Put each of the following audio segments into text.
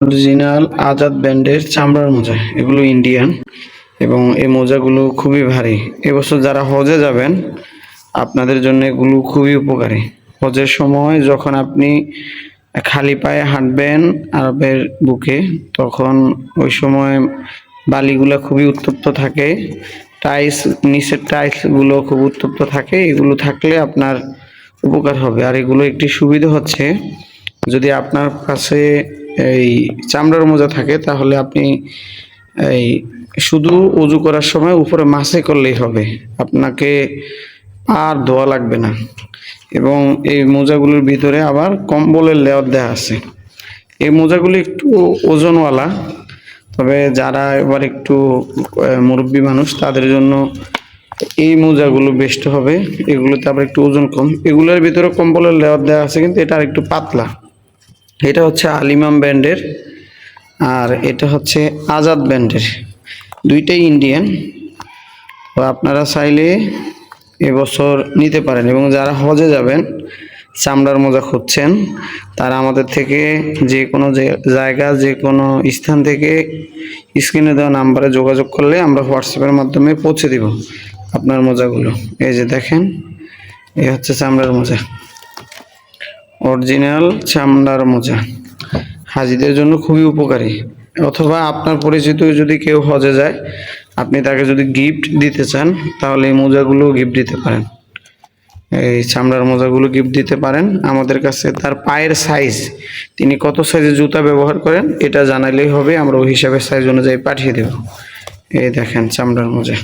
Original Azad ব্র্যান্ডের চামড়ার মোজা, এগুলো ইন্ডিয়ান এবং এই মোজাগুলো খুবই ভারী। এবছর যারা হজে যাবেন আপনাদের জন্য এগুলো খুবই উপকারী। হজের সময় যখন আপনি খালি পায়ে হাঁটবেন আরবের বুকে, তখন ওই সময় বালিগুলা খুবই উত্তপ্ত থাকে, টাইলস নিচের টাইলস গুলো খুব উত্তপ্ত থাকে। এগুলো থাকলে আপনার উপকার হবে। আর এগুলো একটি সুবিধা হচ্ছে, যদি আপনার কাছে এই চামড়ার মোজা থাকে তাহলে আপনি এই শুধু অজু করার সময় উপরে মাসে করলেই হবে, আপনাকে আর ধোয়া লাগবে না। এবং এই মোজাগুলোর ভিতরে আবার কম্বলের লেয়ার দেওয়া আছে। এই মোজাগুলো একটু ওজনওয়ালা, তবে যারা এবার একটু মুরব্বী মানুষ তাদের জন্য এই মোজাগুলো বেস্ট হবে। এগুলোতে আবার একটু ওজন কম, এগুলোর ভিতরে কম্বলের লেয়ার দেওয়া আছে, কিন্তু এটা আর একটু পাতলা। এটা হচ্ছে আলিমাম ব্র্যান্ডের, আর এটা হচ্ছে আজাদ ব্র্যান্ডের, দুইটাই ইন্ডিয়ান। তো আপনারা চাইলে এবছর নিতে পারেন। এবং যারা হজে যাবেন চামড়ার মোজা খুঁজছেন, তারা আমাদের থেকে যে কোনো জায়গা যে কোনো স্থান থেকে স্ক্রিনে দেওয়া নাম্বারে যোগাযোগ করলে আমরা হোয়াটসঅ্যাপের মাধ্যমে পৌঁছে দিব আপনার মোজাগুলো। এই যে দেখেন, এই হচ্ছে চামড়ার মোজা, অরিজিনাল চামড়ার মোজা, হাজিদের জন্য খুবই উপকারী। অথবা আপনার পরিচিত যদি কেউ হজে যায়, আপনি তাকে যদি গিফট দিতে চান তাহলে এই মোজাগুলো গিফট দিতে পারেন। এই চামড়ার মোজাগুলো গিফট দিতে পারেন। আমাদের কাছে তার পায়ের সাইজ, তিনি কত সাইজের জুতা ব্যবহার করেন এটা জানালেই হবে, আমরা ওই হিসাবে সাইজ অনুযায়ী পাঠিয়ে দেব। এই দেখেন চামড়ার মোজা,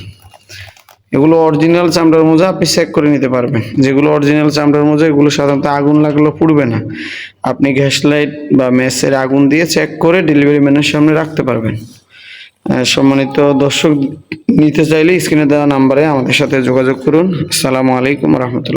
এগুলো অরিজিনাল চামড়ার মোজা, আপনি চেক করে নিতে পারবেন। যেগুলো অরিজিনাল চামড়ার মোজা এগুলো সাধারণত আগুন লাগলেও পুড়বে না। আপনি গ্যাস লাইট বা মেসের আগুন দিয়ে চেক করে ডেলিভারি ম্যানের সামনে রাখতে পারবেন। সম্মানিত দর্শক, নিতে চাইলে স্ক্রিনে দেওয়া নাম্বারে আমাদের সাথে যোগাযোগ করুন। আসসালামু আলাইকুম রহমতুল্লাহ।